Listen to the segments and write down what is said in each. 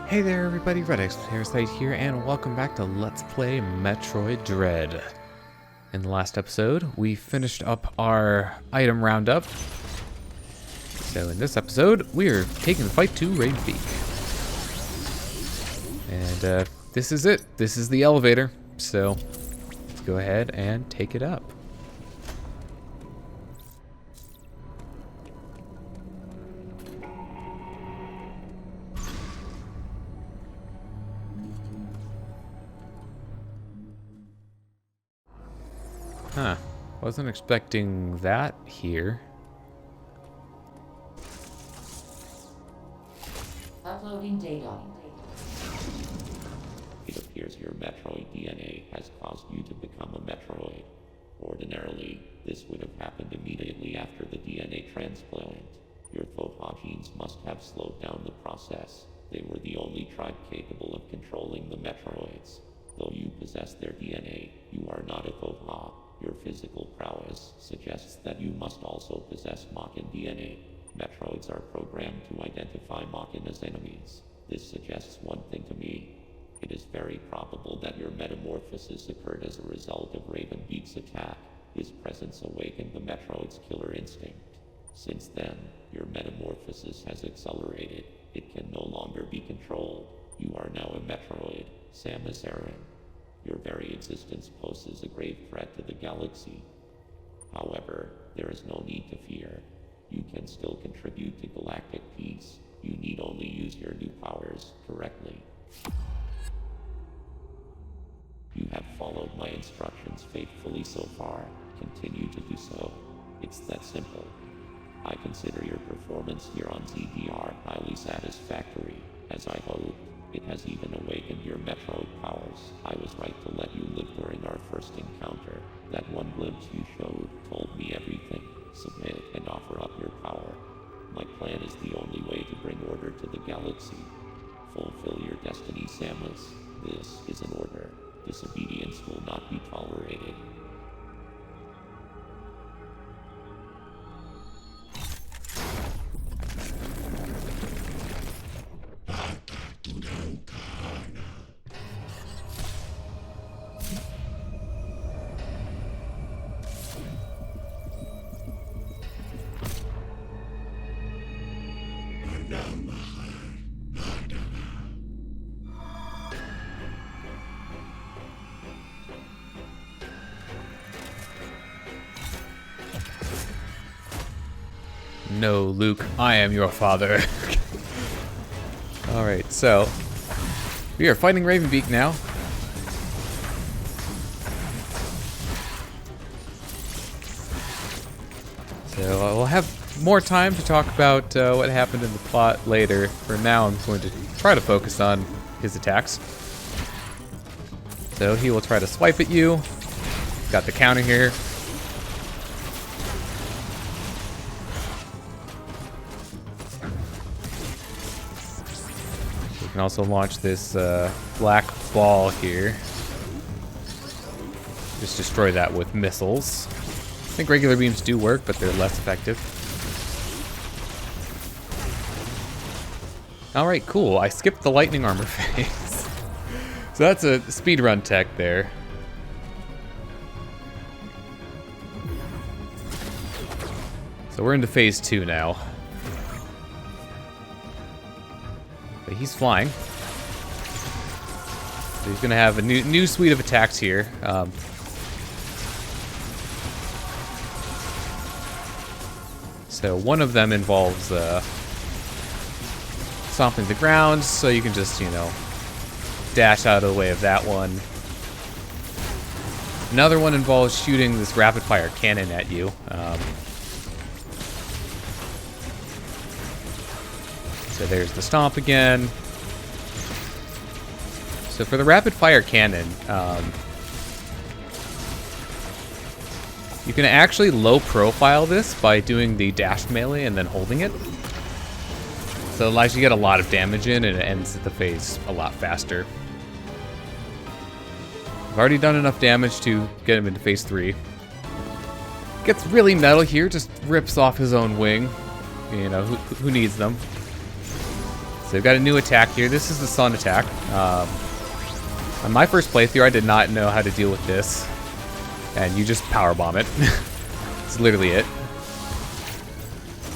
Hey there everybody, Parasite here, and welcome back to Let's Play Metroid Dread. In the last episode, we finished up our item roundup. So in this episode, we are taking the fight to Raven Beak. And this is it. This is the elevator. So let's go ahead and take it up. Huh. Wasn't expecting that here. Uploading data. It appears your Metroid DNA has caused you to become a Metroid. Ordinarily, this would have happened immediately after the DNA transplant. Your Thoha genes must have slowed down the process. They were the only tribe capable of controlling the Metroids. Though you possess their DNA, you are not a Thoha. Your physical prowess suggests that you must also possess Mockin DNA. Metroids are programmed to identify Mockin as enemies. This suggests one thing to me. It is very probable that your metamorphosis occurred as a result of Raven Beak's attack. His presence awakened the Metroid's killer instinct. Since then, your metamorphosis has accelerated. It can no longer be controlled. You are now a Metroid, Samus. Your very existence poses a grave threat to the galaxy. However, there is no need to fear. You can still contribute to galactic peace. You need only use your new powers correctly. You have followed my instructions faithfully so far. Continue to do so. It's that simple. I consider your performance here on ZDR highly satisfactory, as I hoped. It has even awakened your Metroid powers. I was right to let you live during our first encounter. That one glimpse you showed told me everything. Submit and offer up your power. My plan is the only way to bring order to the galaxy. Fulfill your destiny, Samus. This is an order. Disobedience will not be tolerated. No, Luke, I am your father. Alright, so we are fighting Raven Beak now. So we'll have more time to talk about what happened in the plot later. For now, I'm going to try to focus on his attacks. So he will try to swipe at you. Got the counter here. You can also launch this black ball here. Just destroy that with missiles. I think regular beams do work, but they're less effective. Alright, cool. I skipped the lightning armor phase. So that's a speedrun tech there. So we're into phase 2 now. But he's flying. So he's gonna have a new suite of attacks here. So one of them involves stomping the ground, so you can just, dash out of the way of that one. Another one involves shooting this rapid fire cannon at you. So there's the stomp again. So for the rapid fire cannon, you can actually low profile this by doing the dashed melee and then holding it. So it allows you to get a lot of damage in, and it ends the phase a lot faster. I've already done enough damage to get him into phase 3. Gets really metal here, just rips off his own wing. Who needs them? So they've got a new attack here. This is the sun attack. On my first playthrough, I did not know how to deal with this. And you just powerbomb it. It's literally it.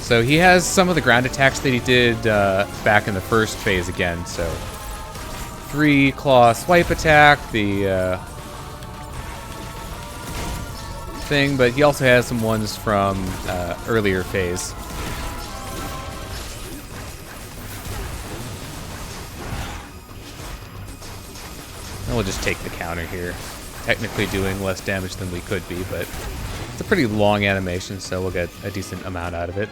So he has some of the ground attacks that he did back in the first phase again. So 3 claw swipe attack, the thing, but he also has some ones from earlier phase. And we'll just take the counter here. Technically doing less damage than we could be, but it's a pretty long animation, so we'll get a decent amount out of it.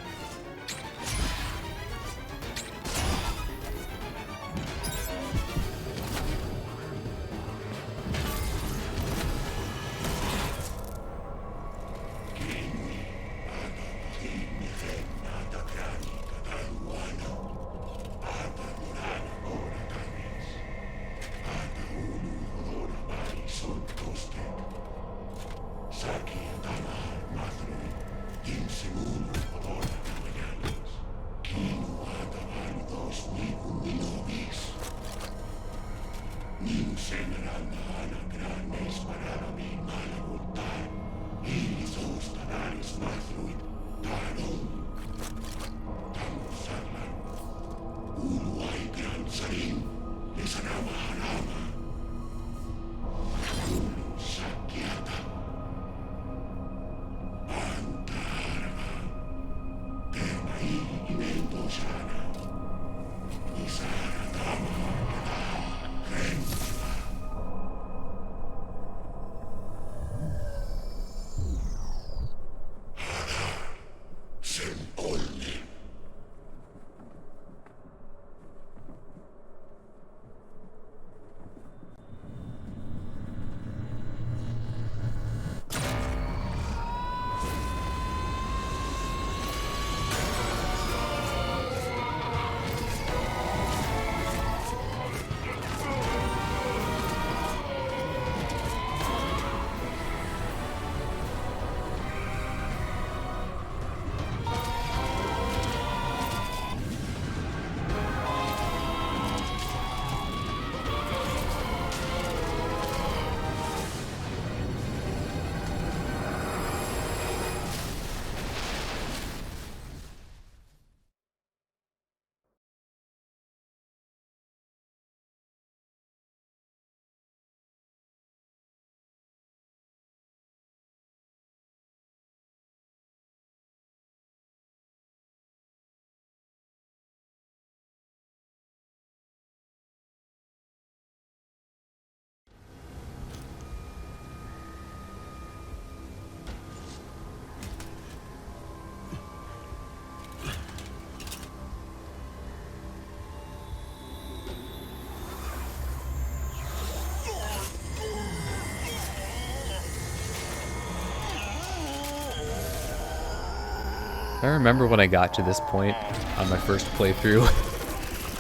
I remember when I got to this point on my first playthrough,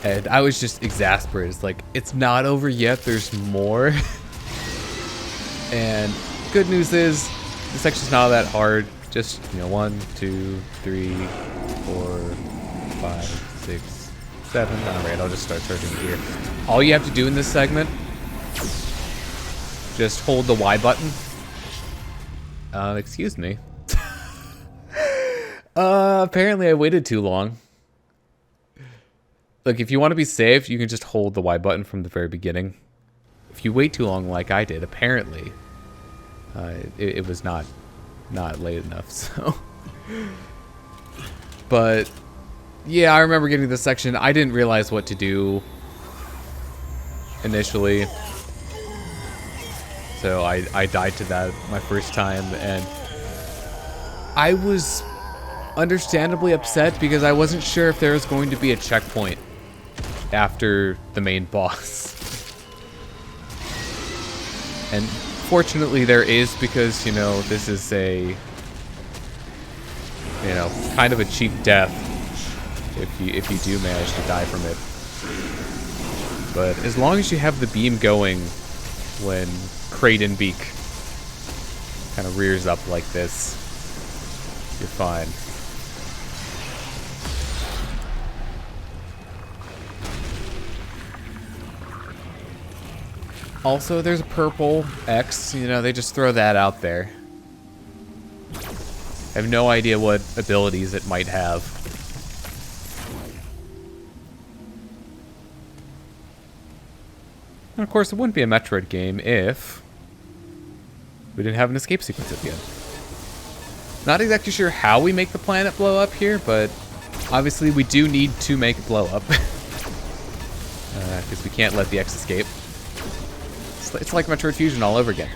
and I was just exasperated. It's like, it's not over yet, there's more. And good news is, this section's not that hard. Just, 1, 2, 3, 4, 5, 6, 7. Alright, I'll just start charging here. All you have to do in this segment, just hold the Y button. Excuse me. Apparently I waited too long. Look, if you want to be safe, you can just hold the Y button from the very beginning. If you wait too long like I did, apparently, it was not late enough, so. But, yeah, I remember getting this section. I didn't realize what to do initially. So I died to that my first time, and I was understandably upset because I wasn't sure if there was going to be a checkpoint after the main boss. And fortunately there is, because, this is a, kind of a cheap death if you do manage to die from it. But as long as you have the beam going when Raven Beak kind of rears up like this, you're fine. Also, there's a purple X. You know, they just throw that out there. I have no idea what abilities it might have. And of course, it wouldn't be a Metroid game if we didn't have an escape sequence at the end. Not exactly sure how we make the planet blow up here, but obviously we do need to make it blow up. Because we can't let the X escape. It's like Metroid Fusion all over again.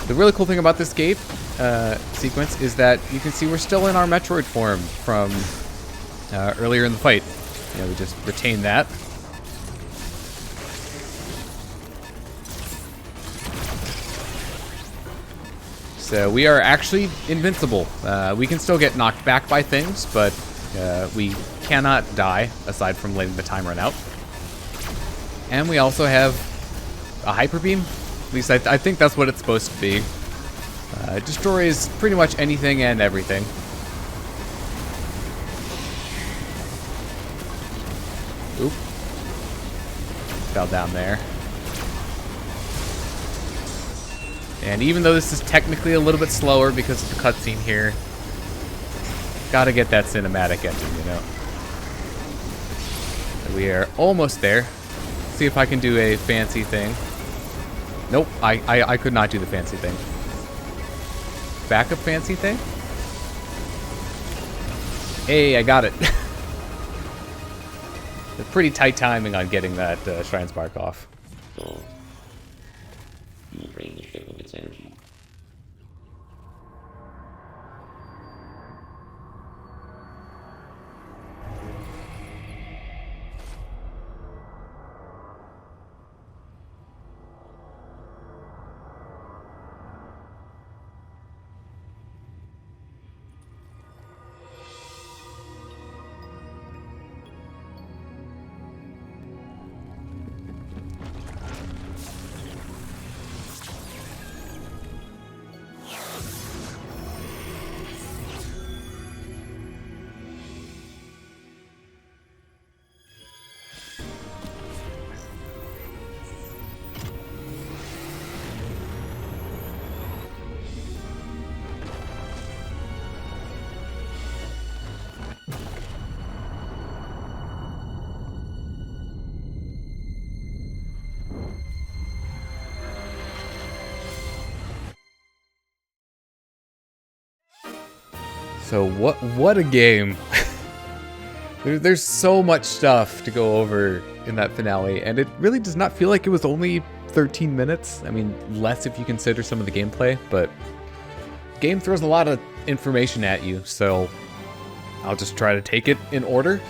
The really cool thing about this escape sequence is that you can see we're still in our Metroid form from earlier in the fight. You know, we just retain that. So we are actually invincible. We can still get knocked back by things, but we cannot die, aside from letting the time run out. And we also have a hyper beam. At least I think that's what it's supposed to be. It destroys pretty much anything and everything. Oop. Fell down there. And even though this is technically a little bit slower because of the cutscene here, gotta get that cinematic ending, you know. And we are almost there. See if I can do a fancy thing. Nope, I could not do the fancy thing. Backup fancy thing? Hey, I got it. Pretty tight timing on getting that Shrine Spark off. So, you will drain the ship of its energy. So what a game. There's so much stuff to go over in that finale, and it really does not feel like it was only 13 minutes. I mean, less if you consider some of the gameplay, but the game throws a lot of information at you, so I'll just try to take it in order.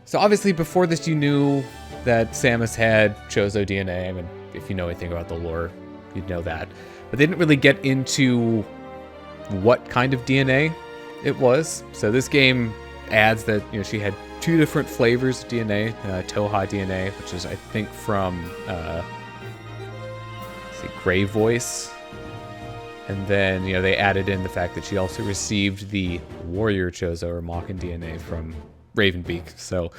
So obviously before this you knew that Samus had Chozo DNA. I mean, if you know anything about the lore, you'd know that. But they didn't really get into what kind of DNA it was. So this game adds that, you know, she had two different flavors of DNA, Thoha DNA, which is I think from Grey Voice, and then, you know, they added in the fact that she also received the Warrior Chozo or Mockin DNA from Raven Beak. So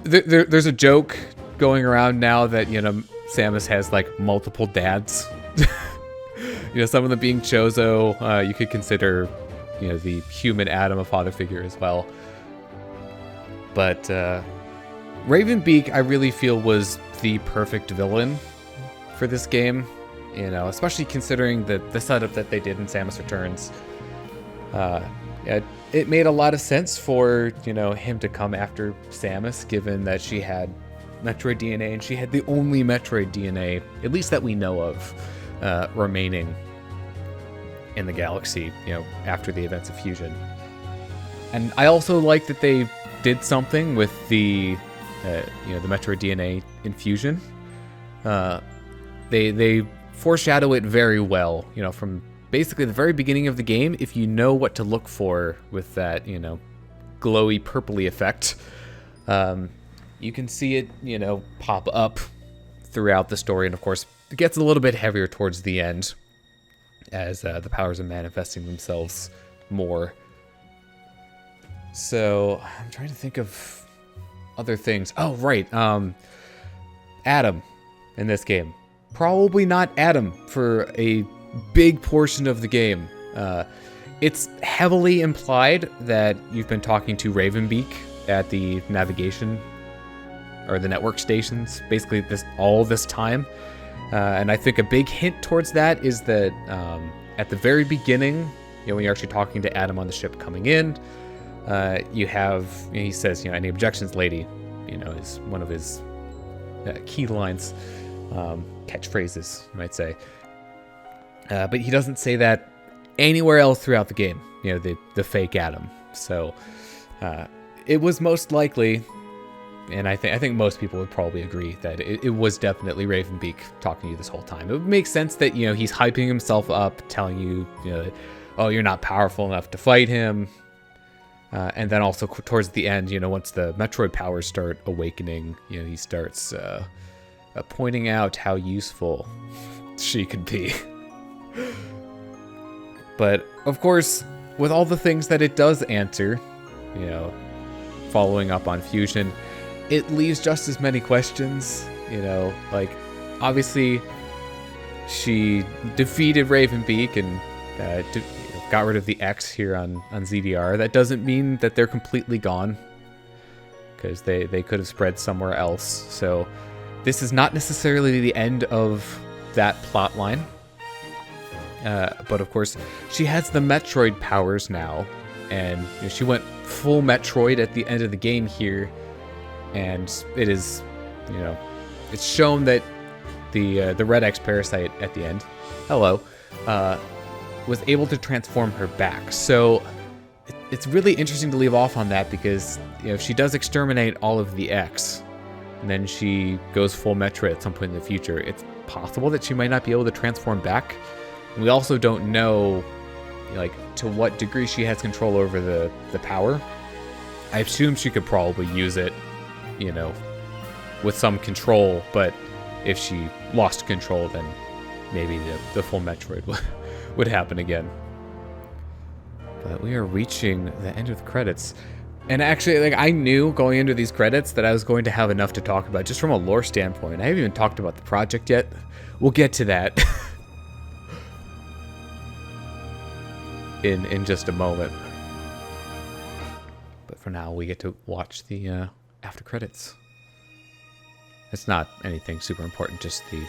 there's a joke going around now that, you know, Samus has like multiple dads. You know, some of them being Chozo. You could consider, you know, the human Adam a father figure as well. But Raven Beak, I really feel, was the perfect villain for this game. You know, especially considering the setup that they did in Samus Returns. Yeah, it made a lot of sense for, you know, him to come after Samus, given that she had Metroid DNA, and she had the only Metroid DNA, at least that we know of, remaining in the galaxy, you know, after the events of Fusion. And I also like that they did something with the, you know, the Metroid DNA infusion. They foreshadow it very well, you know, from basically the very beginning of the game. If you know what to look for with that, you know, glowy purpley effect, you can see it, you know, pop up throughout the story. And of course, it gets a little bit heavier towards the end as the powers are manifesting themselves more. So I'm trying to think of other things. Oh, right. Adam. in this game. Probably not Adam for a big portion of the game. It's heavily implied that you've been talking to Raven Beak at the navigation or the network stations, basically all this time. And I think a big hint towards that is that at the very beginning, when you're actually talking to Adam on the ship coming in, you have, he says, any objections, lady, is one of his key lines, catchphrases, you might say. But he doesn't say that anywhere else throughout the game, the fake Adam. So it was most likely, and I think most people would probably agree that it was definitely Raven Beak talking to you this whole time. It would make sense that, he's hyping himself up, telling you, oh, you're not powerful enough to fight him. And then also towards the end, once the Metroid powers start awakening, he starts pointing out how useful she could be. But, of course, with all the things that it does answer, following up on Fusion, it leaves just as many questions, like, obviously, she defeated Raven Beak and got rid of the X here on ZDR. That doesn't mean that they're completely gone, because they could have spread somewhere else. So this is not necessarily the end of that plot line. But of course, she has the Metroid powers now, and she went full Metroid at the end of the game here, and it is, it's shown that the Red X parasite at the end, hello, was able to transform her back. So it's really interesting to leave off on that, because if she does exterminate all of the X, and then she goes full Metroid at some point in the future, it's possible that she might not be able to transform back. And we also don't know, to what degree she has control over the power. I assume she could probably use it, with some control, but if she lost control, then maybe the full Metroid would happen again. But we are reaching the end of the credits. And actually, I knew going into these credits that I was going to have enough to talk about, just from a lore standpoint. I haven't even talked about the project yet. We'll get to that in just a moment. But for now, we get to watch the after credits. It's not anything super important, just the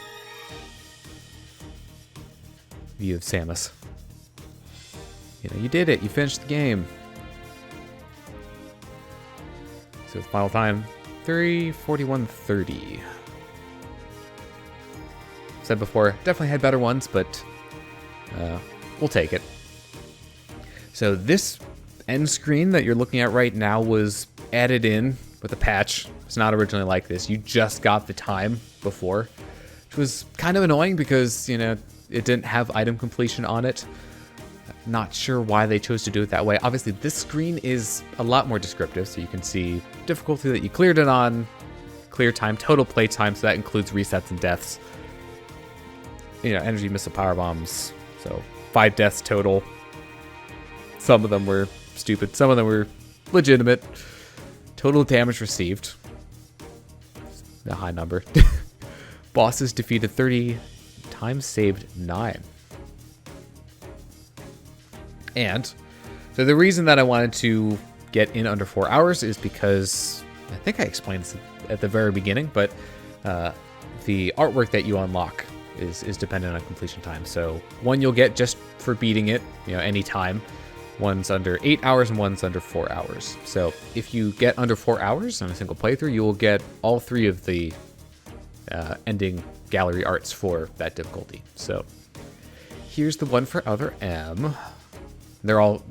view of Samus. You did it. You finished the game. So final time, 3:41:30. Said before, definitely had better ones, but we'll take it. So this end screen that you're looking at right now was added in with a patch. It's not originally like this. You just got the time before, which was kind of annoying because, it didn't have item completion on it. Not sure why they chose to do it that way. Obviously, this screen is a lot more descriptive, so you can see difficulty that you cleared it on, clear time, total play time, so that includes resets and deaths. Energy missile power bombs, so 5 deaths total. Some of them were stupid, some of them were legitimate. Total damage received, a high number. Bosses defeated 30, time saved 9. And so the reason that I wanted to get in under 4 hours is because, I think I explained this at the very beginning, but the artwork that you unlock is dependent on completion time. So one you'll get just for beating it, any time. One's under 8 hours and one's under 4 hours. So if you get under 4 hours on a single playthrough, you will get all 3 of the ending gallery arts for that difficulty. So here's the one for Other M. They're all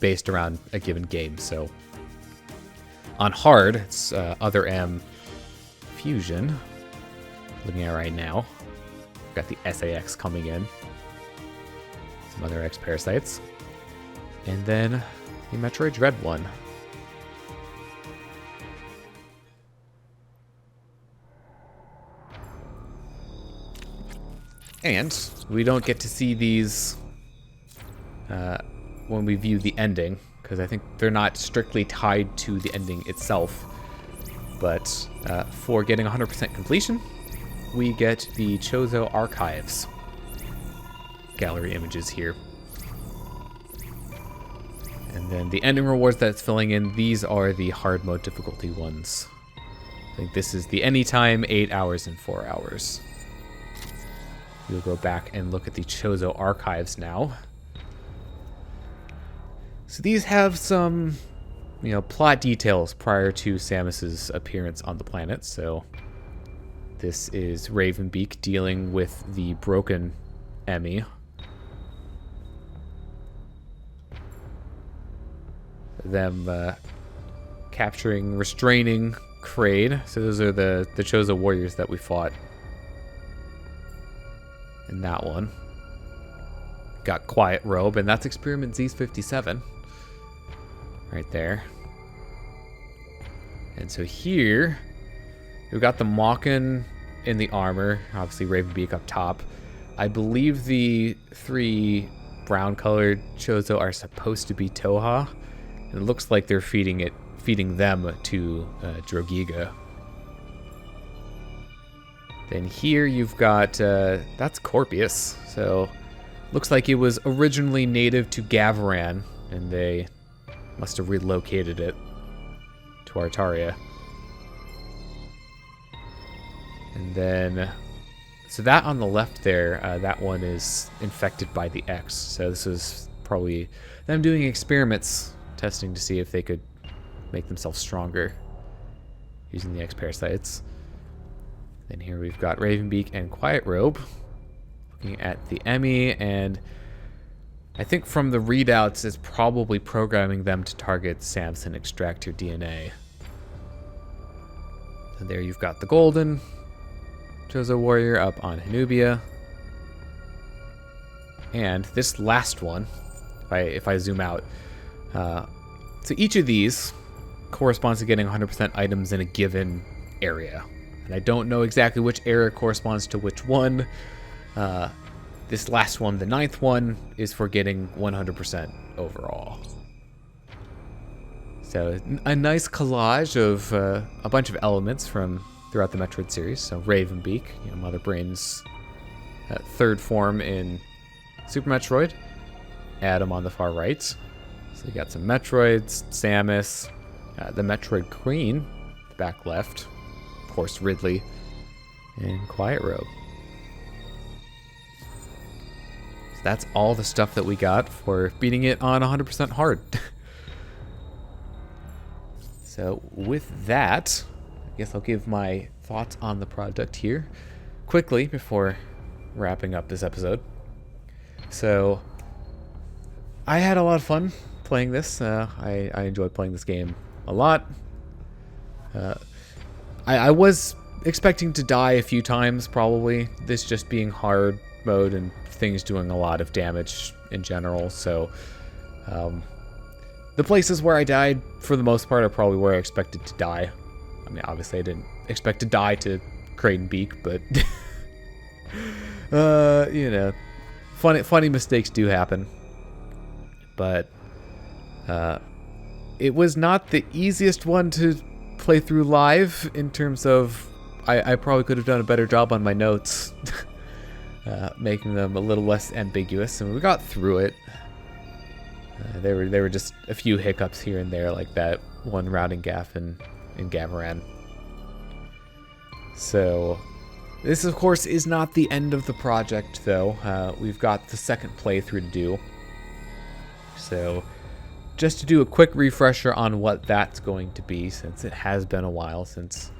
based around a given game. So on hard, it's Other M Fusion. Looking at it right now. Got the SAX coming in. Some other X parasites. And then the Metroid Dread one. And we don't get to see these when we view the ending, because I think they're not strictly tied to the ending itself. But for getting 100% completion, we get the Chozo Archives gallery images here. And then the ending rewards that's filling in, these are the hard mode difficulty ones. I think this is the anytime, 8 hours and 4 hours. We'll go back and look at the Chozo Archives now. So these have some, plot details prior to Samus's appearance on the planet. So this is Raven Beak dealing with the broken Emmy. Them capturing, restraining Kraid. So those are the Chozo warriors that we fought in that one. Got Quiet Robe, and that's Experiment Z57. Right there. And so here, we've got the Mawkin in the armor. Obviously, Raven Beak up top. I believe the 3 brown-colored Chozo are supposed to be Thoha. And it looks like they're feeding them to Drogiga. Then here you've got, that's Corpius. So, looks like it was originally native to Gavaran, and they must have relocated it to Artaria. And then, so that on the left there, that one is infected by the X. So this is probably them doing experiments, testing to see if they could make themselves stronger using the X parasites. Then here we've got Raven Beak and Quiet Robe looking at the Emmy, and I think from the readouts, it's probably programming them to target Samus and extract her DNA. And there you've got the Golden Chozo Warrior up on Hanubia. And this last one, if I zoom out, so each of these corresponds to getting 100% items in a given area. And I don't know exactly which area corresponds to which one. This last one, the 9th one, is for getting 100% overall. So a nice collage of a bunch of elements from throughout the Metroid series. So Raven Beak, Mother Brain's 3rd form in Super Metroid. Adam on the far right. So you got some Metroids, Samus, the Metroid Queen, the back left, of course Ridley, and Quiet Robe. That's all the stuff that we got for beating it on 100% hard. So with that, I guess I'll give my thoughts on the project here quickly before wrapping up this episode. So I had a lot of fun playing this. I enjoyed playing this game a lot. I was expecting to die a few times probably, this just being hard mode and things doing a lot of damage in general. So the places where I died for the most part are probably where I expected to die. I mean, obviously I didn't expect to die to Raven Beak, but funny mistakes do happen. But it was not the easiest one to play through live in terms of I probably could have done a better job on my notes. Making them a little less ambiguous, and we got through it. There were just a few hiccups here and there, like that one routing gaff in Gavaran. So this, of course, is not the end of the project, though. We've got the 2nd playthrough to do. So just to do a quick refresher on what that's going to be, since it has been a while since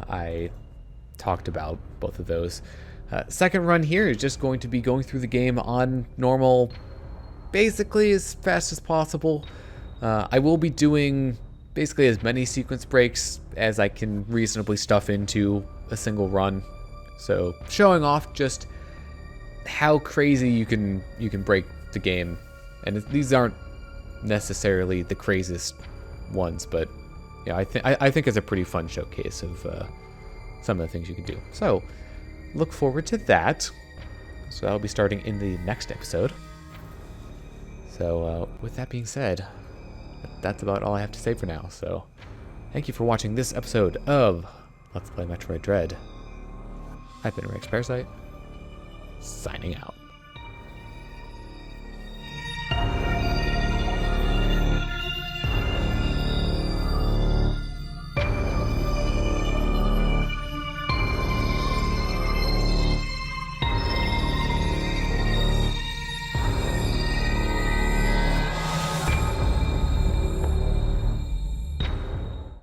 I talked about both of those. 2nd run here is just going to be going through the game on normal, basically as fast as possible. I will be doing basically as many sequence breaks as I can reasonably stuff into a single run. So showing off just how crazy you can break the game. And these aren't necessarily the craziest ones, but yeah, I think it's a pretty fun showcase of some of the things you can do. So look forward to that. So that'll be starting in the next episode. So with that being said, that's about all I have to say for now. So thank you for watching this episode of Let's Play Metroid Dread. I've been Rex Parasite, signing out.